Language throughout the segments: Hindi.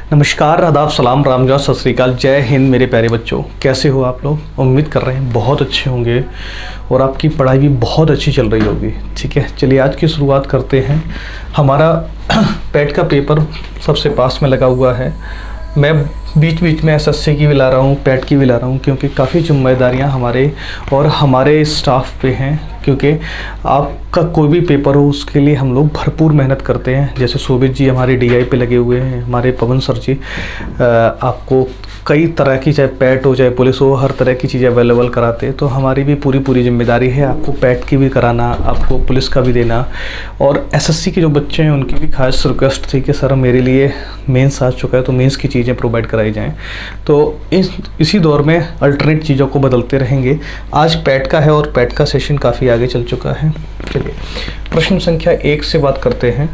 नमस्कार, आदाब, सलाम, रामजान, सत श्री अकाल, जय हिंद मेरे प्यारे बच्चों। कैसे हो आप लोग? उम्मीद कर रहे हैं बहुत अच्छे होंगे और आपकी पढ़ाई भी बहुत अच्छी चल रही होगी। ठीक है, चलिए आज की शुरुआत करते हैं। हमारा पैट का पेपर सबसे पास में लगा हुआ है। मैं बीच बीच में एसएससी की भी ला रहा हूँ, पैट की भी ला रहा हूँ, क्योंकि काफ़ी जिम्मेदारियाँ हमारे और हमारे स्टाफ पे हैं। क्योंकि आपका कोई भी पेपर हो उसके लिए हम लोग भरपूर मेहनत करते हैं। जैसे शोभित जी हमारे डीआई पे लगे हुए हैं, हमारे पवन सर जी आपको कई तरह की, चाहे पैट हो चाहे पुलिस हो, हर तरह की चीज़ें अवेलेबल कराते हैं। तो हमारी भी पूरी जिम्मेदारी है आपको पैट की भी कराना, आपको पुलिस का भी देना। और एसएससी के जो बच्चे हैं उनकी भी खास रिक्वेस्ट थी कि सर मेरे लिए मेंस आ चुका है तो मेंस की चीज़ें प्रोवाइड कराई जाएं। तो इसी दौर में अल्टरनेट चीज़ों को बदलते रहेंगे। आज पैट का है और पैट का सेशन काफ़ी आगे चल चुका है। चलिए प्रश्न संख्या 1 से बात करते हैं।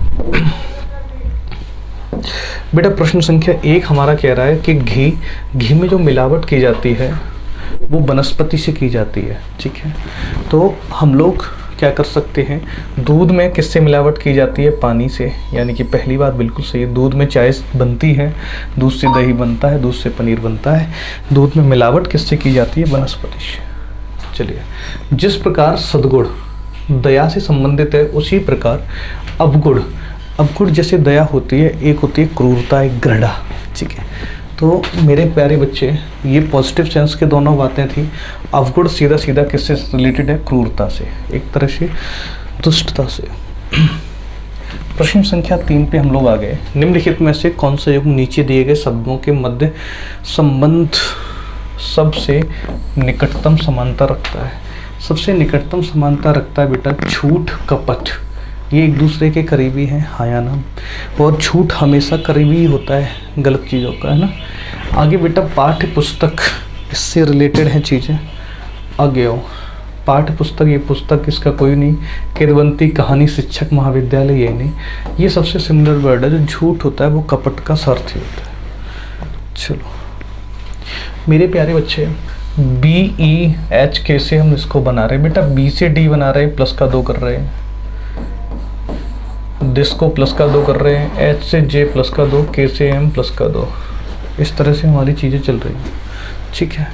बेटा प्रश्न संख्या 1 हमारा कह रहा है कि घी में जो मिलावट की जाती है वो वनस्पति से की जाती है। ठीक है, तो हम लोग क्या कर सकते हैं, दूध में किससे मिलावट की जाती है? पानी से। यानी कि पहली बात बिल्कुल सही है, दूध में चाय बनती है, दूध से दही बनता है, दूध से पनीर बनता है। दूध में मिलावट किससे की जाती है? वनस्पति से। चलिए, जिस प्रकार सद्गुण दया से संबंधित है उसी प्रकार अवगुण जैसे दया होती है, एक होती है क्रूरता, एक घृणा। ठीक है, तो मेरे प्यारे बच्चे ये पॉजिटिव सेंस के दोनों बातें थी। अवगुण सीधा किससे रिलेटेड है? क्रूरता से, एक तरह से दुष्टता से। प्रश्न संख्या 3 पे हम लोग आ गए। निम्नलिखित में से कौन सा युग्म नीचे दिए गए शब्दों के मध्य संबंध सबसे निकटतम समानता रखता है? सबसे निकटतम समानता रखता है बेटा झूठ, कपट। ये एक दूसरे के करीबी हैं, हाँ या ना? और झूठ हमेशा करीबी ही होता है गलत चीज़ों का, है ना। आगे बेटा पाठ्य पुस्तक, इससे रिलेटेड हैं चीज़ें। आगे आओ, पाठ्य पुस्तक, ये पुस्तक इसका कोई नहीं। किरवंती कहानी शिक्षक महाविद्यालय, ये नहीं। ये सबसे सिमिलर वर्ड है। जो झूठ होता है वो कपट का सारथी होता है। चलो मेरे प्यारे बच्चे, BEHK से हम इसको बना रहे हैं। बेटा B से D बना रहे हैं, प्लस का 2 कर रहे हैं, दिस को प्लस का 2 कर रहे हैं, H से J प्लस का 2, K से M प्लस का 2। इस तरह से हमारी चीज़ें चल रही हैं। ठीक है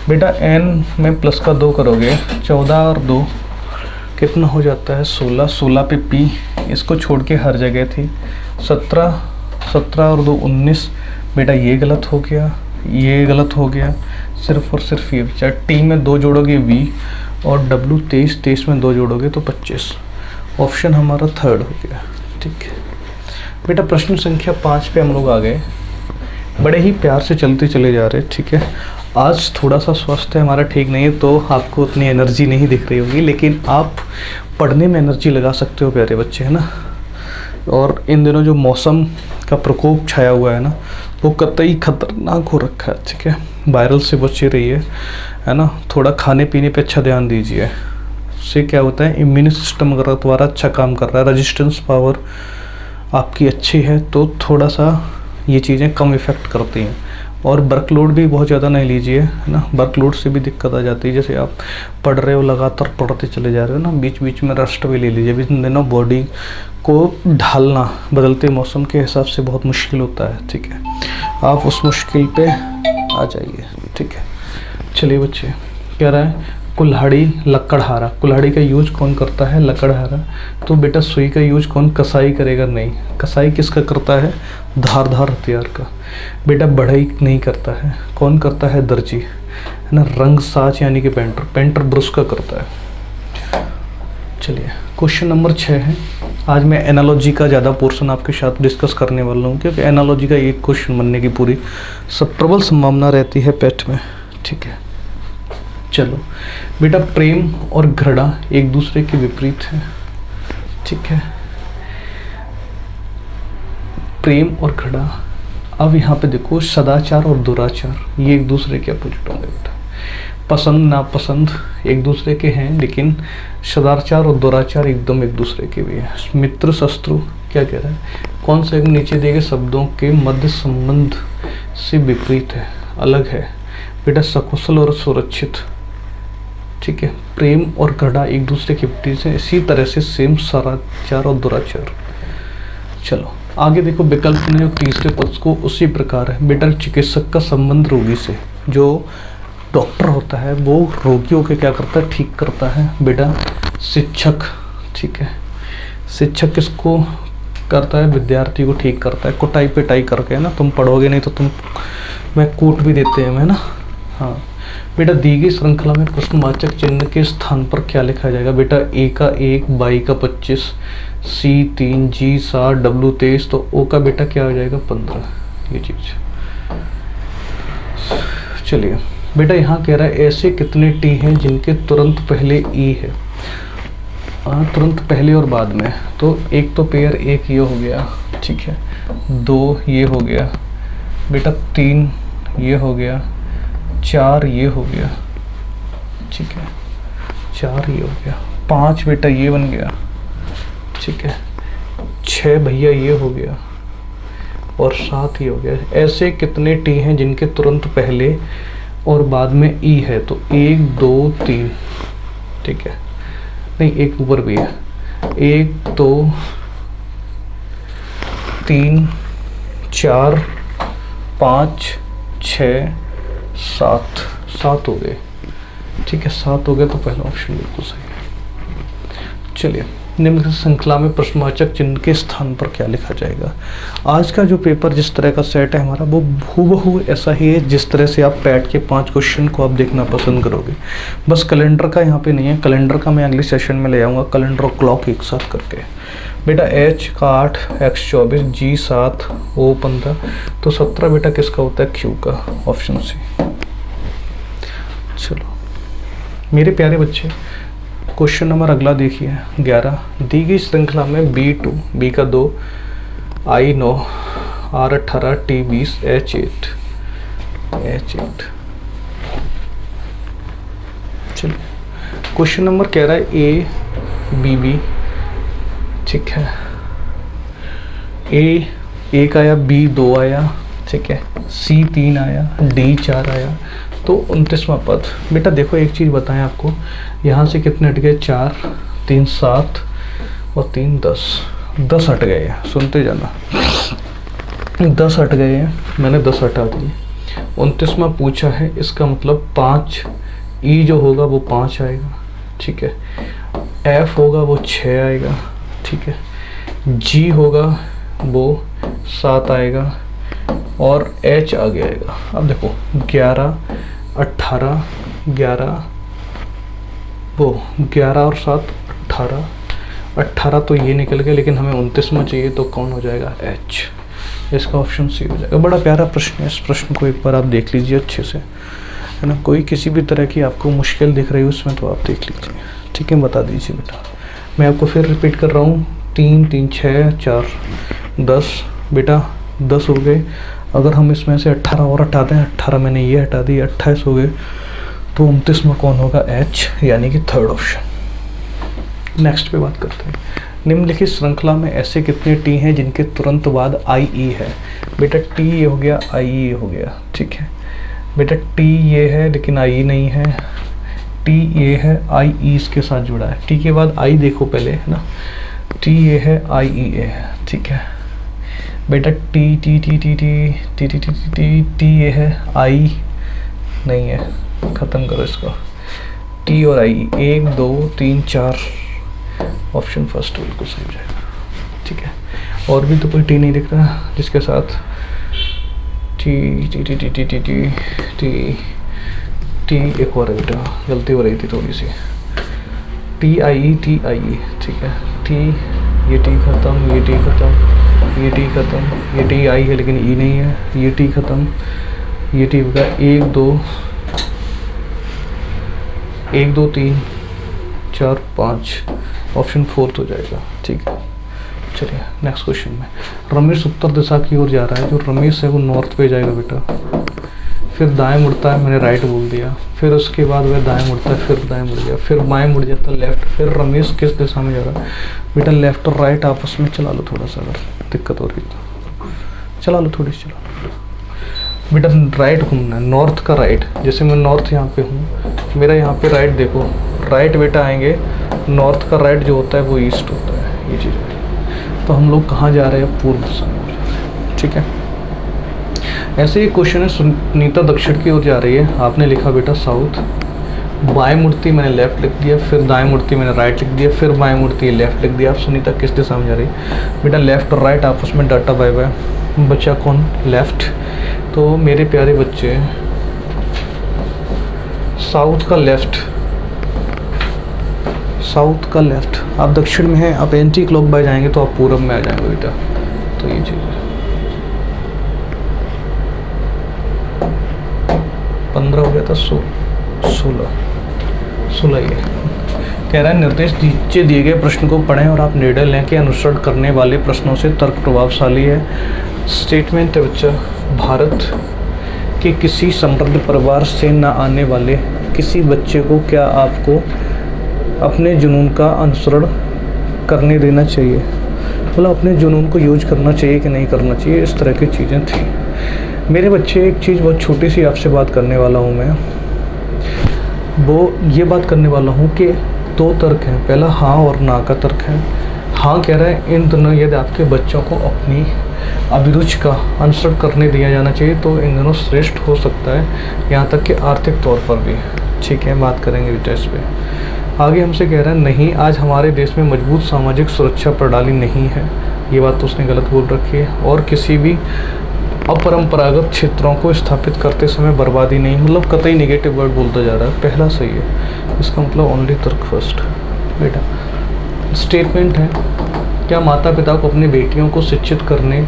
बेटा, N में प्लस का 2 करोगे, 14 और 2 कितना हो जाता है? 16। 16 पे P, इसको छोड़ के हर जगह थी। 17 और 2 19। बेटा ये गलत हो गया, ये गलत हो गया, सिर्फ और सिर्फ ये बचा। T में 2 जोड़ोगे V और W 23 में 2 जोड़ोगे तो 25। ऑप्शन हमारा थर्ड हो गया। ठीक है बेटा, प्रश्न संख्या 5 पे हम लोग आ गए। बड़े ही प्यार से चलते चले जा रहे हैं। ठीक है, आज थोड़ा सा स्वास्थ्य हमारा ठीक नहीं है तो आपको उतनी एनर्जी नहीं दिख रही होगी, लेकिन आप पढ़ने में एनर्जी लगा सकते हो प्यारे बच्चे, है ना। और इन दिनों जो मौसम का प्रकोप छाया हुआ है ना, वो कतई खतरनाक हो रखा है। ठीक है, वायरल से बचे रहिए, है ना। थोड़ा खाने पीने पे अच्छा ध्यान दीजिए। से क्या होता है, इम्यून सिस्टम अगर तुम्हारा अच्छा काम कर रहा है, रेजिस्टेंस पावर आपकी अच्छी है, तो थोड़ा सा ये चीज़ें कम इफ़ेक्ट करती हैं। और वर्कलोड भी बहुत ज़्यादा नहीं लीजिए, है ना। वर्कलोड से भी दिक्कत आ जाती है। जैसे आप पढ़ रहे हो, लगातार पढ़ते चले जा रहे हो ना, बीच बीच में रेस्ट भी ले लीजिए। इन दिनों बॉडी को ढालना बदलते मौसम के हिसाब से बहुत मुश्किल होता है। ठीक है, आप उस मुश्किल पे आ जाइए। ठीक है, चलिए बच्चे, कह रहा है कुल्हाड़ी लकड़हारा। कुल्हाड़ी का यूज कौन करता है? लकड़हारा। तो बेटा सुई का यूज कौन? कसाई करेगा? नहीं। कसाई किसका करता है? धारदार हथियार का। बेटा बढ़ई नहीं करता है, कौन करता है? दर्जी, है ना। रंगसाज यानी कि पेंटर ब्रश का करता है। चलिए क्वेश्चन नंबर 6 है। आज मैं एनालॉजी का ज़्यादा पोर्शन आपके साथ डिस्कस करने वाला हूँ, क्योंकि एनालॉजी का एक क्वेश्चन बनने की पूरी प्रबल संभावना रहती है पैट में। ठीक है, चलो बेटा, प्रेम और घृणा एक दूसरे के विपरीत है। ठीक है, प्रेम और घृणा। अब यहाँ पे देखो, सदाचार और दुराचार ये एक दूसरे के अपोजिट होंगे बेटा। पसंद नापसंद एक दूसरे के हैं, लेकिन सदाचार और दुराचार एकदम एक दूसरे के भी हैं। मित्र शत्रु क्या कह रहा है? कौन सा एक नीचे दिए गए शब्दों के मध्य संबंध से विपरीत है, अलग है? बेटा सकुशल और सुरक्षित। ठीक है, प्रेम और घृणा एक दूसरे के विपरीत है। इसी तरह से सेम सदाचार और दुराचार। चलो आगे देखो विकल्प में जो तीसरे पद को उसी प्रकार है बेटा। चिकित्सक का संबंध रोगी से, जो डॉक्टर होता है वो रोगियों के क्या करता है, ठीक करता है बेटा। शिक्षक, ठीक है, शिक्षक किसको करता है, विद्यार्थी को ठीक करता है। कुटाई पिटाई करके, है ना, तुम पढ़ोगे नहीं तो तुम मैं कूट भी देते हैं, है ना। हाँ बेटा, दी गई श्रृंखला में प्रश्नवाचक चिन्ह के स्थान पर क्या लिखा जाएगा बेटा। ए का 1, बाई का 25, सी 3, जी 7, डब्ल्यू 23, तो ओ का बेटा क्या हो जाएगा 15, ये चीज। चलिए बेटा, यहाँ कह रहा है ऐसे कितने टी हैं जिनके तुरंत पहले ई है। तुरंत पहले और बाद में, तो एक तो पेयर एक ये हो गया, ठीक है, 2 ये हो गया बेटा, 3 ये हो गया, 4 ये हो गया, ठीक है, 4 ये हो गया, 5 बेटा ये बन गया, ठीक है, 6 भैया ये हो गया, और 7 ये हो गया। ऐसे कितने टी हैं जिनके तुरंत पहले और बाद में ई है, तो 1 2 3, ठीक है, नहीं एक ऊपर भी है, 1 2 3 4 5 6 7, 7 हो गए, ठीक है, 7 हो गए, तो पहला ऑप्शन बिल्कुल सही है। चलिए, निम्न श्रृंखला में प्रश्नवाचक चिन्ह के स्थान पर क्या लिखा जाएगा। आज का जो पेपर जिस तरह का सेट है हमारा, वो हूबहू ऐसा ही है जिस तरह से आप पैट के 5 क्वेश्चन को आप देखना पसंद करोगे। बस कैलेंडर का यहाँ पे नहीं है, कैलेंडर का मैं अगले सेशन में ले आऊँगा, कैलेंडर और क्लॉक एक साथ करके। बेटा H का 8, X 24, G 7, O 15, तो 17 बेटा किसका होता है, Q का, ऑप्शन सी। चलो मेरे प्यारे बच्चे, क्वेश्चन नंबर अगला देखिए 11। दी गई श्रृंखला में B2, B का 2, I 9, R 18, T 20, H 8। चलिए, क्वेश्चन नंबर कह रहा है A B B, ठीक है, A 1 आया, B 2 आया, ठीक है, C 3 आया, D 4 आया, तो 29वां पद। बेटा देखो एक चीज़ बताएं आपको, यहाँ से कितने हट गए, 4, 3 7 और 3 10, 10 हट गए हैं, सुनते जाना, 10 हट गए हैं, मैंने 10 हटा दिए। 29वां पूछा है, इसका मतलब 5, ई जो होगा वो 5 आएगा, ठीक है, एफ होगा वो 6 आएगा, ठीक है, जी होगा वो 7 आएगा, और एच आगे आएगा। अब देखो 11 18 11, वो 11 और 7 18, 18 तो ये निकल गया, लेकिन हमें 29वां चाहिए, तो कौन हो जाएगा, एच। इसका ऑप्शन सी हो जाएगा। बड़ा प्यारा प्रश्न है, इस प्रश्न को एक बार आप देख लीजिए अच्छे से, है ना। कोई किसी भी तरह की आपको मुश्किल दिख रही है उसमें, तो आप देख लीजिए, ठीक है, बता दीजिए बेटा। मैं आपको फिर रिपीट कर रहा हूँ, 3 3 6 4 10, बेटा 10 हो गए। अगर हम इसमें से 18 और हटाते हैं, 18 मैंने ये हटा दी, 28 हो गए, तो 29 में कौन होगा, एच, यानी कि थर्ड ऑप्शन। नेक्स्ट पे बात करते हैं। निम्नलिखित श्रृंखला में ऐसे कितने टी हैं जिनके तुरंत बाद आई ई है। बेटा टी ये हो गया, आई ई हो गया, ठीक है बेटा, टी ये है लेकिन आई ई नहीं है, टी ये है, आई ई इसके साथ जुड़ा है। टी के बाद आई देखो पहले, है ना, टी ये है, आई ई ए है, ठीक है बेटा, T T T T T T T T T T ये है, आई नहीं है, ख़त्म करो इसको, टी और आई, 1 2 3 4, ऑप्शन फर्स्ट बिल्कुल सही हो जाएगा, ठीक है। और भी तो कोई टी नहीं दिख रहा जिसके साथ T T T T T T T T T एक और है बेटा, गलती हो रही थी थोड़ी सी, टी आई, ठीक है, टी, ये टी ख़त्म, ये टी ख़त्म, ये टी ख़त्म, ये टी आई है लेकिन ई नहीं है, ये टी ख़त्म, ये टी होगा 1 2 3 4 5, ऑप्शन फोर्थ हो जाएगा, ठीक है। चलिए नेक्स्ट क्वेश्चन में, रमेश उत्तर दिशा की ओर जा रहा है, जो रमेश है वो नॉर्थ पे जाएगा बेटा, फिर दाएं मुड़ता है, मैंने राइट बोल दिया, फिर उसके बाद वह दाएं मुड़ता है, फिर दाएं मुड़ गया, फिर बाएं मुड़ जाता है लेफ्ट, फिर रमेश किस दिशा में जा रहा है बेटा, लेफ्ट और राइट आपस में चला लो थोड़ा सा, अगर दिक्कत हो रही तो चला लो, थोड़ी सी चला लो बेटा, राइट घूमना है, नॉर्थ का राइट, जैसे मैं नॉर्थ यहाँ पे हूँ, मेरा यहाँ पे राइट देखो, राइट बेटा आएंगे, नॉर्थ का राइट जो होता है वो ईस्ट होता है, ये चीज़ तो हम लोग कहाँ जा रहे हैं, पूर्व दिशा में जा रहे हैं। ठीक है, ऐसे ही क्वेश्चन है, सुनीता दक्षिण की ओर जा रही है, आपने लिखा बेटा साउथ, बाएं मूर्ति मैंने लेफ्ट लिख दिया, फिर दाएं मूर्ति मैंने राइट लिख दिया, फिर बाएं मूर्ति लेफ्ट लिख दिया। आप सुनीता किस दिशा में जा रही है बेटा, लेफ्ट और राइट आपस में डाटा बाय बाय, बचा कौन, लेफ्ट। तो मेरे प्यारे बच्चे साउथ का लेफ्ट, साउथ का लेफ्ट, आप दक्षिण में हैं, आप एंटी क्लॉक बाय जाएंगे तो आप पूरब में आ जाएंगे बेटा। तो ये चीज़ है, 15 हो गया था, 16 ये कह रहा है, निर्देश नीचे दिए गए प्रश्न को पढ़ें और आप निर्णय लें कि अनुसरण करने वाले प्रश्नों से तर्क प्रभावशाली है। स्टेटमेंट है बच्चा, भारत के किसी समृद्ध परिवार से न आने वाले किसी बच्चे को क्या आपको अपने जुनून का अनुसरण करने देना चाहिए, मतलब अपने जुनून को यूज करना चाहिए कि नहीं करना चाहिए, इस तरह की चीज़ें थी। मेरे बच्चे एक चीज़ बहुत छोटी सी आपसे बात करने वाला हूँ मैं, वो ये बात करने वाला हूँ कि 2 तर्क हैं, पहला हाँ और ना का तर्क है। हाँ कह रहा है इन दोनों यदि आपके बच्चों को अपनी अभिरुचि का अनुसरण करने दिया जाना चाहिए तो इन दोनों श्रेष्ठ हो सकता है, यहाँ तक कि आर्थिक तौर पर भी। ठीक है, बात करेंगे बेटा इस पर। आगे हमसे कह रहा है नहीं, आज हमारे देश में मजबूत सामाजिक सुरक्षा प्रणाली नहीं है, ये बात तो उसने गलत बोल रखी है, और किसी भी अपरंपरागत क्षेत्रों को स्थापित करते समय बर्बादी नहीं, मतलब कतई नेगेटिव वर्ड बोलता जा रहा है। पहला सही है, इसका मतलब ओनली तर्क फर्स्ट बेटा। स्टेटमेंट है, क्या माता पिता को अपनी बेटियों को शिक्षित करने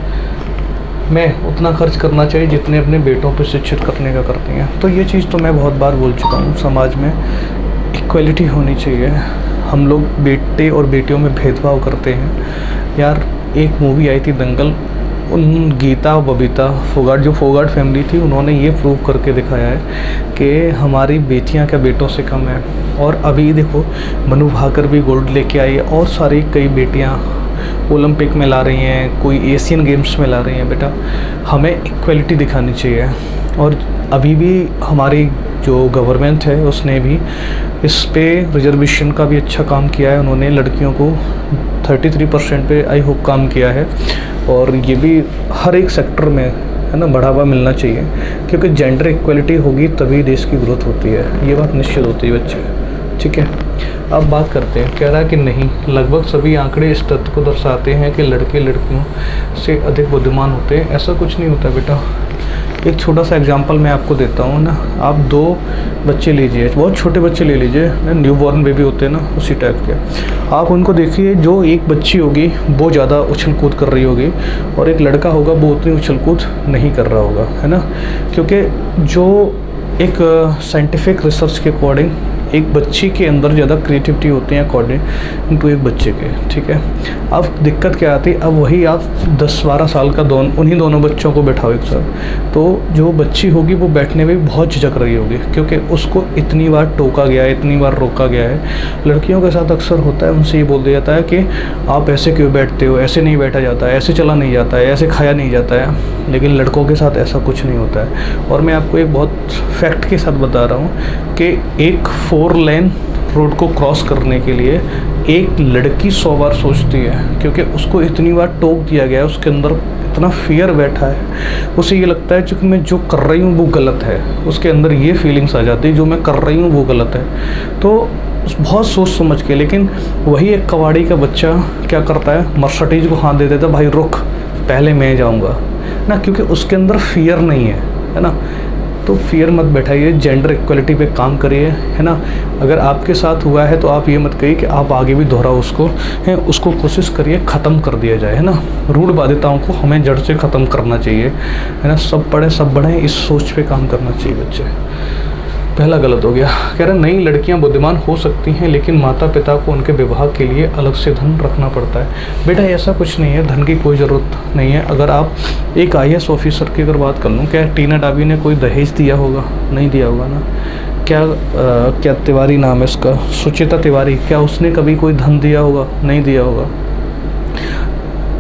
में उतना खर्च करना चाहिए जितने अपने बेटों पर शिक्षित करने का करते हैं। तो ये चीज़ तो मैं बहुत बार बोल चुका हूँ, समाज में इक्वलिटी होनी चाहिए। हम लोग बेटे और बेटियों में भेदभाव करते हैं यार। एक मूवी आई थी दंगल, उन गीता और बबीता फोगाट, जो फोगाट फैमिली थी, उन्होंने ये प्रूव करके दिखाया है कि हमारी बेटियां क्या बेटों से कम है। और अभी देखो मनु भाकर भी गोल्ड लेके आई है, और सारी कई बेटियां ओलंपिक में ला रही हैं, कोई एशियन गेम्स में ला रही हैं। बेटा हमें इक्वलिटी दिखानी चाहिए, और अभी भी हमारी जो गवर्नमेंट है उसने भी इस पे रिजर्वेशन का भी अच्छा काम किया है। उन्होंने लड़कियों को 33% पे आई होप काम किया है, और ये भी हर एक सेक्टर में है ना बढ़ावा मिलना चाहिए, क्योंकि जेंडर इक्वलिटी होगी तभी देश की ग्रोथ होती है, ये बात निश्चित होती है बच्चे। ठीक है, अब बात करते हैं। कह रहा है कि नहीं, लगभग सभी आंकड़े इस तथ्य को दर्शाते हैं कि लड़के लड़कियों से अधिक बुद्धिमान होते हैं। ऐसा कुछ नहीं होता बेटा। एक छोटा सा एग्जांपल मैं आपको देता हूँ ना, आप 2 बच्चे लीजिए, बहुत छोटे बच्चे ले लीजिए, न्यू बॉर्न बेबी होते हैं ना, उसी टाइप के। आप उनको देखिए, जो एक बच्ची होगी वो ज़्यादा उछल कूद कर रही होगी, और एक लड़का होगा वो उतनी उछल कूद नहीं कर रहा होगा, है ना। क्योंकि जो एक साइंटिफिक रिसर्च के अकॉर्डिंग एक बच्ची के अंदर ज़्यादा क्रिएटिविटी होती है अकॉर्डिंग टू एक बच्चे के। ठीक है, अब दिक्कत क्या आती है, अब वही आप 10-12 साल का उन्हीं दोनों बच्चों को बैठाओ एक साथ, तो जो बच्ची होगी वो बैठने में बहुत झिझक रही होगी, क्योंकि उसको इतनी बार टोका गया है, इतनी बार रोका गया है। लड़कियों के साथ अक्सर होता है, उनसे ये बोल दिया जाता है कि आप ऐसे क्यों बैठते हो, ऐसे नहीं बैठा जाता है, ऐसे चला नहीं जाता है, ऐसे खाया नहीं जाता है। लेकिन लड़कों के साथ ऐसा कुछ नहीं होता है। और मैं आपको एक बहुत फैक्ट के साथ बता रहा हूँ कि एक 4 लेन रोड को क्रॉस करने के लिए एक लड़की 100 बार सोचती है, क्योंकि उसको इतनी बार टोक दिया गया है, उसके अंदर इतना फियर बैठा है, उसे ये लगता है कि मैं जो कर रही हूँ वो गलत है। उसके अंदर ये फीलिंग्स आ जाती है जो मैं कर रही हूँ वो गलत है, तो बहुत सोच समझ के। लेकिन वही एक कबाड़ी का बच्चा क्या करता है, मर्सिडीज को हाथ दे देता है, भाई रुक पहले मैं जाऊँगा ना, क्योंकि उसके अंदर फियर नहीं है ना। तो फियर मत बैठाइए, जेंडर इक्वलिटी पे काम करिए, है ना। अगर आपके साथ हुआ है तो आप ये मत कहिए कि आप आगे भी दोहराओ उसको, है उसको कोशिश करिए ख़त्म कर दिया जाए, है ना। रूढ़ बाध्यताओं को हमें जड़ से ख़त्म करना चाहिए, है ना। सब पढ़े सब बढ़ें, इस सोच पे काम करना चाहिए बच्चे। पहला गलत हो गया। कह रहे नई लड़कियां बुद्धिमान हो सकती हैं, लेकिन माता पिता को उनके विवाह के लिए अलग से धन रखना पड़ता है। बेटा ऐसा कुछ नहीं है, धन की कोई ज़रूरत नहीं है। अगर आप एक IAS ऑफिसर की अगर बात कर लूँ, क्या टीना डाबी ने कोई दहेज दिया होगा? नहीं दिया होगा ना। क्या तिवारी नाम है उसका, सुचिता तिवारी, क्या उसने कभी कोई धन दिया होगा? नहीं दिया होगा।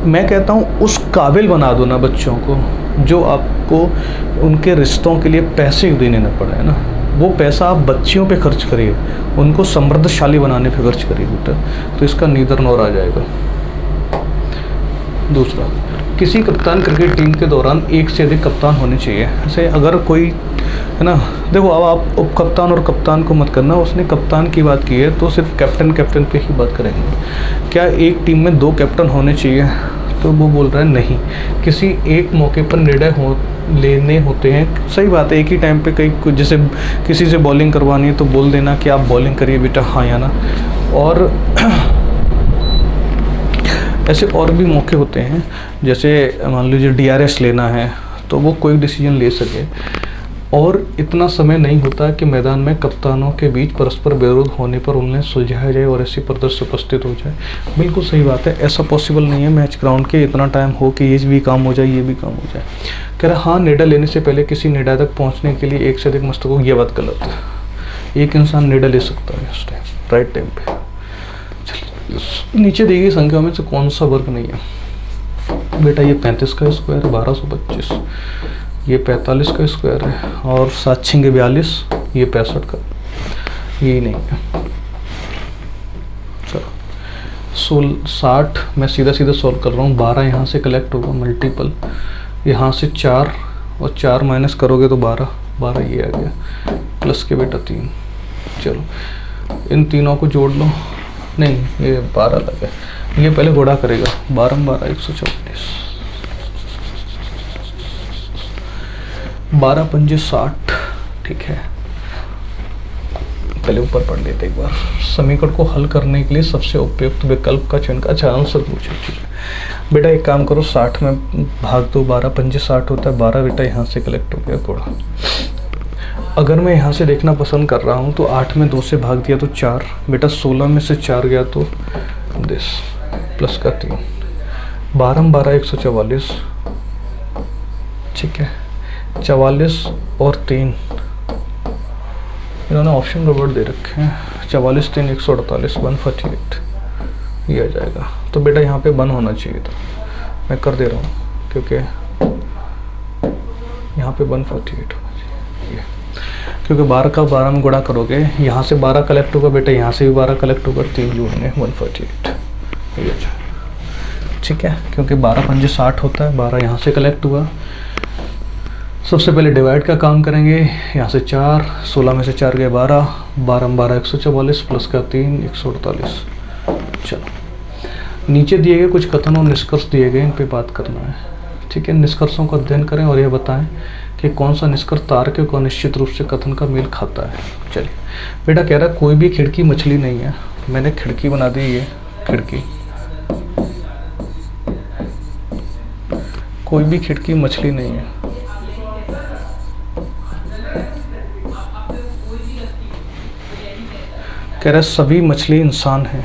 मैं कहता हूँ उस काबिल बना दो ना बच्चों को, जो आपको उनके रिश्तों के लिए पैसे देने न पड़े, है ना। वो पैसा आप बच्चियों पे खर्च करिए, उनको समृद्धशाली बनाने पे खर्च करिए बेटा, तो इसका नीदर नौर आ जाएगा। दूसरा, किसी कप्तान क्रिकेट टीम के दौरान एक से अधिक कप्तान होने चाहिए। जैसे अगर कोई है ना, देखो अब आप उप कप्तान और कप्तान को मत करना, उसने कप्तान की बात की है तो सिर्फ कैप्टन पे ही बात करेंगे। क्या एक टीम में 2 कैप्टन होने चाहिए? तो वो बोल रहा है नहीं, किसी एक मौके पर निर्णय लेने होते हैं। सही बात है, एक ही टाइम पे कई, जैसे किसी से बॉलिंग करवानी है तो बोल देना कि आप बॉलिंग करिए बेटा, हाँ या ना। और ऐसे और भी मौके होते हैं, जैसे मान लीजिए DRS लेना है तो वो कोई डिसीजन ले सके, और इतना समय नहीं होता कि मैदान में कप्तानों के बीच परस्पर विरोध होने पर उन्हें सुलझाया जाए और ऐसी प्रदर्शन उपस्थित हो जाए। बिल्कुल सही बात है, ऐसा पॉसिबल नहीं है मैच ग्राउंड के इतना टाइम हो कि ये भी काम हो जाए, ये भी काम हो जाए। कह रहा हाँ, निर्णय लेने से पहले किसी निर्णय तक पहुँचने के लिए एक से अधिक मस्तकों, ये बात गलत है। एक इंसान निर्णय ले सकता है उस टाइम, राइट टाइम पे। नीचे दी गई संख्या में से कौन सा वर्ग नहीं है? बेटा ये 35 का स्क्वायर है, 1225, ये 45 का स्क्वायर है, और 7 6 42, ये 65 का, यही नहीं है। चलो 60 मैं सीधा सीधा सॉल्व कर रहा हूँ। 12 यहाँ से कलेक्ट होगा, मल्टीपल यहाँ से 4 और 4 माइनस करोगे तो 12, 12 ये आ गया, प्लस के बेटा 3। चलो इन तीनों को जोड़ लो, नहीं ये 12 लगे, ये पहले गुणा करेगा, 12 12 144, 12 पंजे 60, ठीक है। पहले ऊपर पढ़ लेते एक बार। समीकरण को हल करने के लिए सबसे उपयुक्त विकल्प का चयन का, अच्छा आंसर पूछे, ठीक है। बेटा एक काम करो, 60 में भाग दो, 12 पंजे 60 होता है, 12 बेटा यहाँ से कलेक्ट हो गया थोड़ा। अगर मैं यहाँ से देखना पसंद कर रहा हूँ तो 8 में 2 से भाग दिया तो 4, बेटा 16 में से 4 गया तो 10, प्लस का 3, 12 12 144, ठीक है। 44 और 3, इन्होंने ऑप्शन गड़बड़ दे रखे हैं, 44 3 148, 148 ये आ जाएगा। तो बेटा यहाँ पे 1 होना चाहिए था, मैं कर दे रहा हूँ क्योंकि यहाँ पे 148 होना चाहिए, क्योंकि 12 का 12 में गुणा करोगे, यहाँ से 12 कलेक्ट होगा बेटा, यहाँ से भी 12 कलेक्ट होगा, 3 जोड़ेंगे 148 ये आ जाएगा, ठीक है। क्योंकि 12 पंजे 60 होता है, 12 यहाँ से कलेक्ट हुआ। सबसे पहले डिवाइड का काम करेंगे, यहाँ से 4, 16 में से 4 गए 12, 12 12 144, प्लस का 3 148। चलो नीचे दिए गए कुछ कथन और निष्कर्ष दिए गए, इन पे बात करना है, ठीक है। निष्कर्षों का अध्ययन करें और यह बताएं कि कौन सा निष्कर्ष तार्किक और निश्चित रूप से कथन का मेल खाता है। चलिए बेटा कह रहा है कोई भी खिड़की मछली नहीं है, मैंने खिड़की बना दी, ये खिड़की, कोई भी खिड़की मछली नहीं है। कह रहा है सभी मछली इंसान हैं,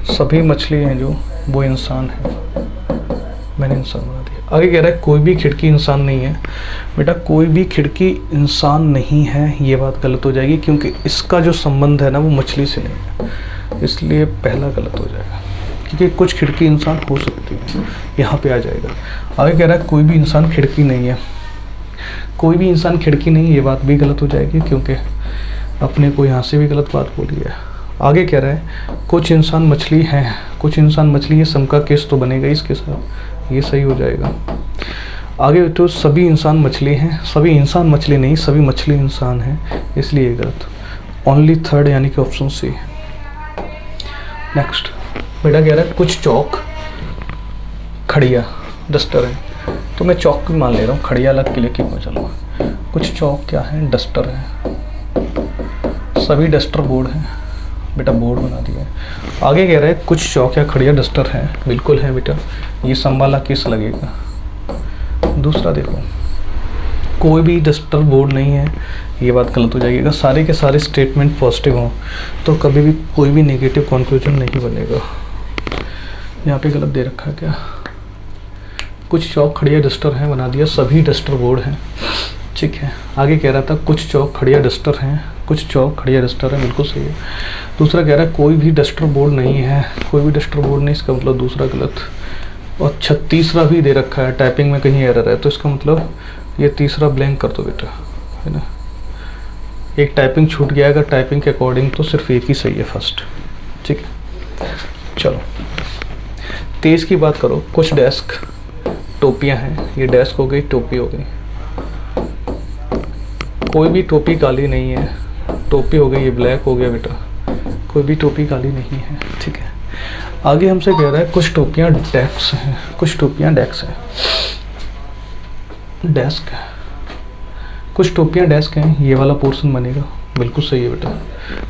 सभी मछली हैं जो वो इंसान है, मैंने इंसान बना दिया। आगे कह रहा है कोई भी खिड़की इंसान नहीं है। बेटा कोई भी खिड़की इंसान नहीं है, ये बात गलत हो जाएगी, क्योंकि इसका जो संबंध है ना वो मछली से नहीं है, इसलिए पहला गलत हो जाएगा, क्योंकि कुछ खिड़की इंसान हो सकती है, यहाँ पे आ जाएगा। आगे कह रहा है कोई भी इंसान खिड़की नहीं है, कोई भी इंसान खिड़की नहीं, ये बात भी गलत हो जाएगी, क्योंकि अपने को यहाँ से भी गलत बात बोली है। आगे कह रहा है कुछ इंसान मछली हैं, कुछ इंसान मछली है, सम का केस तो बनेगा इसके साथ, ये सही हो जाएगा। आगे तो सभी इंसान मछली हैं, सभी इंसान मछली नहीं, सभी मछली इंसान हैं, इसलिए गलत। ओनली थर्ड यानी कि ऑप्शन सी। नेक्स्ट बेटा कह रहा है कुछ चौक खड़िया डस्टर है, तो मैं चौक भी मान ले रहा हूँ, खड़िया अलग के लिए क्यों चलूँगा। कुछ चौक क्या है, डस्टर है, सभी डस्टर बोर्ड हैं, बेटा बोर्ड बना दिया है। आगे कह रहा है कुछ चौक या खड़िया डस्टर हैं, बिल्कुल है बेटा, ये संभाला किस लगेगा। दूसरा देखो कोई भी डस्टर बोर्ड नहीं है, ये बात गलत हो जाएगी। अगर सारे के सारे स्टेटमेंट पॉजिटिव हों तो कभी भी कोई भी नेगेटिव कंक्लूजन नहीं बनेगा। यहाँ पे गलत दे रखा है क्या, कुछ चौक खड़िया डस्टर हैं बना दिया, सभी डस्टर बोर्ड हैं, ठीक है। आगे कह रहा था कुछ चौक खड़िया डस्टर हैं, कुछ चौक खड़िया डस्टर है, बिल्कुल सही है। दूसरा कह रहा है कोई भी डस्टर बोर्ड नहीं है, कोई भी डस्टर बोर्ड नहीं, इसका मतलब दूसरा गलत। और तीसरा भी दे रखा है, टाइपिंग में कहीं एरर है, तो इसका मतलब ये तीसरा ब्लैंक कर दो बेटा, है ना। एक टाइपिंग छूट गया, अगर टाइपिंग के अकॉर्डिंग तो सिर्फ एक ही सही है फर्स्ट, ठीक है। चलो 23 की बात करो, कुछ डेस्क टोपियां हैं, ये डेस्क हो गई, टोपी हो गई, कोई भी टोपी काली नहीं है, टोपी हो गई, ये ब्लैक हो गया बेटा, कोई भी टोपी काली नहीं है, ठीक है। आगे हमसे कह रहा है कुछ टोपियां डेस्क हैं, कुछ टोपियां डेस्क हैं, डेस्क है, कुछ टोपियां डेस्क हैं, ये वाला पोर्शन बनेगा, बिल्कुल सही है बेटा।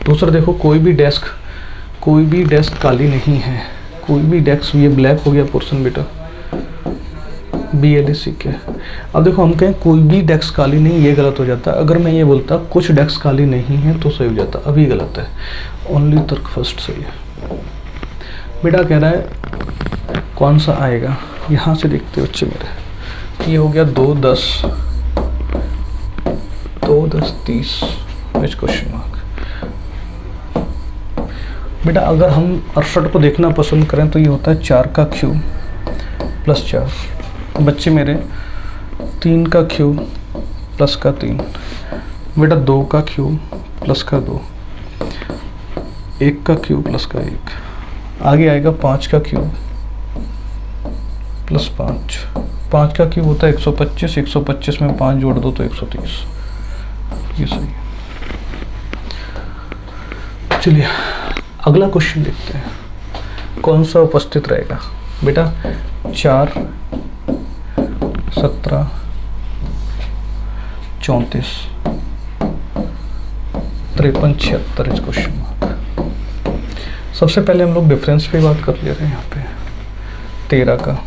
दूसरा देखो, कोई भी डेस्क काली नहीं है, कोई भी डेस्क, ये ब्लैक हो गया पोर्शन बेटा, BLAC के। अब देखो हम कहें कोई भी डेस्क काली नहीं, ये गलत हो जाता। अगर मैं ये बोलता कुछ डेस्क काली नहीं है तो सही हो जाता, अभी गलत है, ओनली तर्क फर्स्ट सही है। बेटा कह रहा है कौन सा आएगा, यहाँ से देखते बच्चे मेरे, ये हो गया 2 10 30 क्वेश्चन मार्क। बेटा अगर हम 68 को देखना पसंद करें तो ये होता है 4 का क्यूब प्लस 4, बच्चे मेरे 3 का क्यूब प्लस का 3, बेटा 2 का क्यूब प्लस का 2, 1 का क्यूब प्लस का 1, आगे आएगा 5 का क्यूब प्लस 5, 5 का क्यूब होता है 125, 125 में 5 जोड़ दो तो 130, ये सही है। चलिए अगला क्वेश्चन देखते हैं, कौन सा उपस्थित रहेगा। बेटा 4 17 34 53 76 इस क्वेश्चन मार्क। सबसे पहले हम लोग डिफरेंस पे बात कर ले रहे हैं, यहाँ पे 13 का,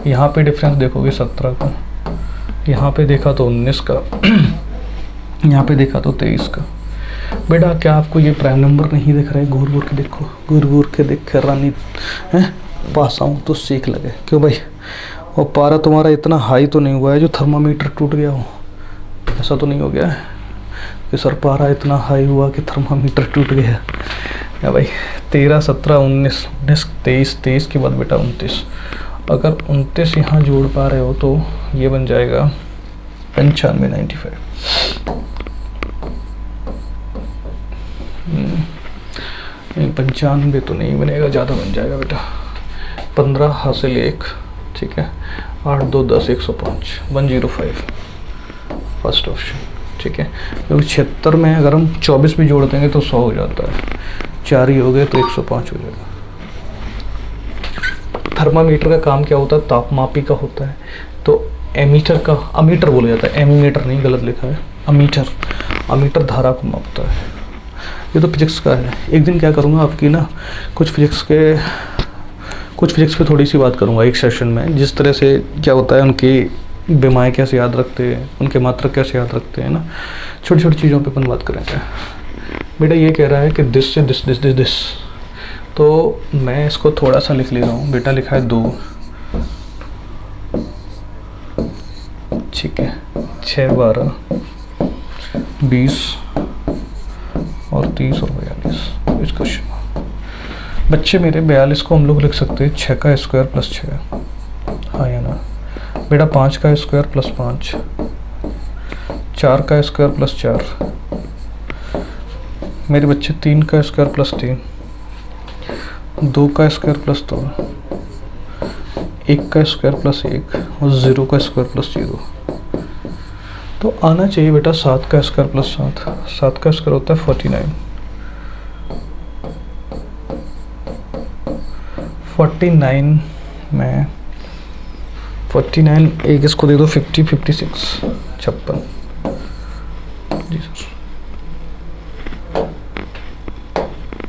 यहाँ पे डिफरेंस देखोगे 17 का, यहाँ पे देखा तो 19 का, यहाँ पे देखा तो 23 का। बेटा क्या आपको ये प्राइम नंबर नहीं दिख रहा है? घूर घूर के देखो, घूर घूर के देख रानी हैं, पास आऊँ तो सीख लगे। क्यों भाई, वो पारा तुम्हारा इतना हाई तो नहीं हुआ है जो थर्मामीटर टूट गया हो? ऐसा तो नहीं हो गया है कि सर पारा इतना हाई हुआ कि थर्मामीटर टूट गया? या भाई 13 17 19 23, 23 के बाद बेटा 29, अगर 29 यहाँ जोड़ पा रहे हो तो ये बन जाएगा 95 95। नहीं 95 तो नहीं बनेगा, ज़्यादा बन जाएगा बेटा। 15 हासिल 1, ठीक है, 8 2 10 105 105 फर्स्ट ऑप्शन, ठीक है। क्योंकि 76 में अगर हम 24 भी जोड़ देंगे तो 100 हो जाता है, 4 ही हो गए तो 105 हो जाएगा। थर्मामीटर का काम क्या होता है? तापमापी का होता है। तो एमीटर का, अमीटर बोला जाता है, एमीमीटर नहीं, गलत लिखा है, अमीटर, अमीटर धारा को मापता है। ये तो फिजिक्स का है। एक दिन क्या करूँगा आपकी ना, कुछ फिजिक्स पे थोड़ी सी बात करूँगा एक सेशन में, जिस तरह से क्या होता है, उनकी बीमाएँ कैसे याद रखते हैं, उनके मात्रक कैसे याद रखते हैं ना, छोटी छोटी चीज़ों पे अपन बात करेंगे। बेटा ये कह रहा है कि दिस से दिस दिस दिस दिस, तो मैं इसको थोड़ा सा लिख ले रहा हूँ। बेटा लिखा है 2, ठीक है, 6 12 20 और 30 और 42 इस क्वेश्चन। बच्चे मेरे 42 को हम लोग लिख सकते हैं 6 का स्क्वायर प्लस 6, हाँ या ना? बेटा 5 का स्क्वायर प्लस 5, 4 का स्क्वायर प्लस 4, मेरे बच्चे 3 का स्क्वायर प्लस 3, 2 का स्क्वायर प्लस 2, 1 का स्क्वायर प्लस 1 और 0 का स्क्वायर प्लस 0। तो आना चाहिए बेटा 7 का स्क्वायर प्लस 7, 7 का स्क्वायर होता है 49, 49 में 49 एक इसको दे दो 50 56 56 जी सर।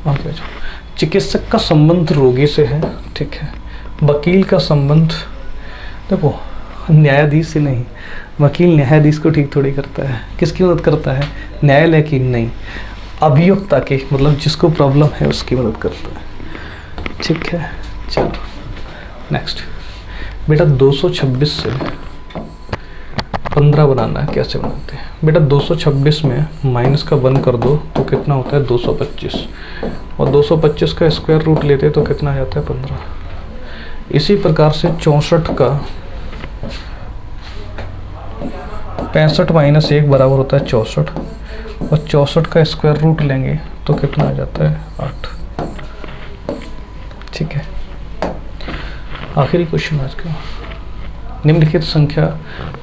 आगे जाओ। चिकित्सक का संबंध रोगी से है, ठीक है। वकील का संबंध, देखो न्यायाधीश से नहीं, वकील न्यायाधीश को ठीक थोड़ी करता है, किसकी मदद करता है? न्यायालय की नहीं, अभियोक्ता की, मतलब जिसको प्रॉब्लम है उसकी मदद करता है, ठीक है। चलो नेक्स्ट बेटा 226 से 15 बनाना है, कैसे बनाते हैं? बेटा 226 में माइनस का 1 कर दो तो कितना होता है 225, और 225 का स्क्वायर रूट लेते तो कितना आ जाता है 15। इसी प्रकार से 64 का 65 माइनस 1 बराबर होता है 64, और 64 का स्क्वायर रूट लेंगे तो कितना आ जाता है 8, ठीक है। आखिरी क्वेश्चन आज का, निम्नलिखित संख्या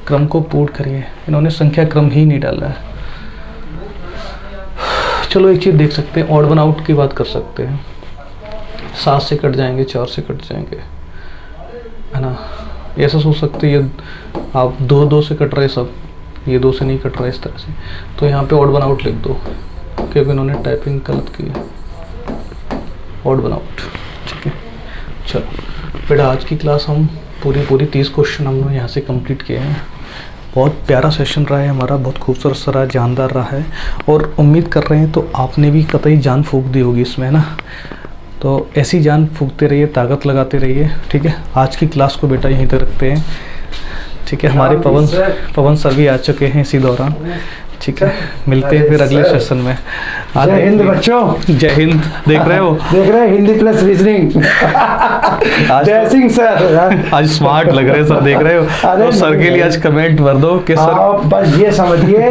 क्रम को पूर्ण करिए। इन्होंने संख्या क्रम ही नहीं डाला है। चलो एक चीज़ देख सकते हैं, ऑड वन आउट की बात कर सकते हैं। 7 से कट जाएंगे, 4 से कट जाएंगे, है ना। ऐसा सोच सकते हैं ये आप 2 से कट रहे सब, ये 2 से नहीं कट रहा इस तरह से, तो यहाँ पे ऑड वन आउट लिख दो, क्योंकि इन्होंने टाइपिंग गलत की है। ऑड वन आउट, ठीक है। चलो बेटा आज की क्लास हम पूरी 30 क्वेश्चन हमने यहाँ से कंप्लीट किए हैं। बहुत प्यारा सेशन रहा है हमारा, बहुत खूबसूरत सा रहा, जानदार रहा है, और उम्मीद कर रहे हैं तो आपने भी कतई जान फूंक दी होगी इसमें, है ना। तो ऐसी जान फूंकते रहिए, ताकत लगाते रहिए, ठीक है। आज की क्लास को बेटा यहीं तक रखते हैं, ठीक है। हमारे पवन सर भी आ चुके हैं इसी दौरान, ठीक है। मिलते हैं फिर अगले सेशन में। जय हिंद बच्चों, जय हिंद। देख रहे हो, देख रहे हैं हिंदी प्लस रीजनिंग। जय सिंह सर, आज स्मार्ट लग रहे हैं सर, देख रहे हो। और सर के लिए आज कमेंट भर दो कि सर आप बस ये समझिए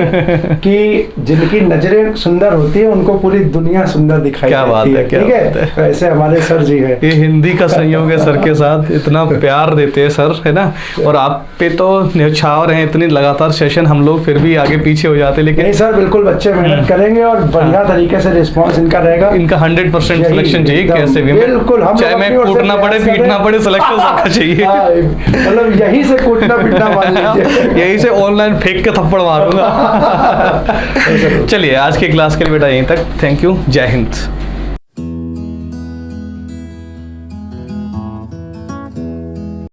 कि जिनकी नजरें सुंदर होती है उनको पूरी दुनिया सुंदर दिखाई देती है। ठीक है, ऐसे हमारे सर जी है। ये हिंदी का संयोग है सर के साथ, इतना प्यार देते हैं सर, है ना। और आप पे तो न्यौछावर हैं, इतनी लगातार सेशन, हम लोग फिर भी आगे पीछे हो जाते, लेकिन नहीं सर बिल्कुल बच्चे मेहनत करेंगे और बढ़िया तरीके से रिस्पांस इनका रहेगा। इनका 100% सिलेक्शन चाहिए कैसे भी, बिल्कुल। हम चाहे मैं कूटना पड़े पीटना पड़े, सिलेक्शन सबका चाहिए। मतलब यहीं से कूटना पीटना मान लीजिए, यहीं से ऑनलाइन फेंक के थप्पड़ मारूंगा। चलिए आज की क्लास के लिए बेटा यहीं तक, थैंक यू, जय हिंद।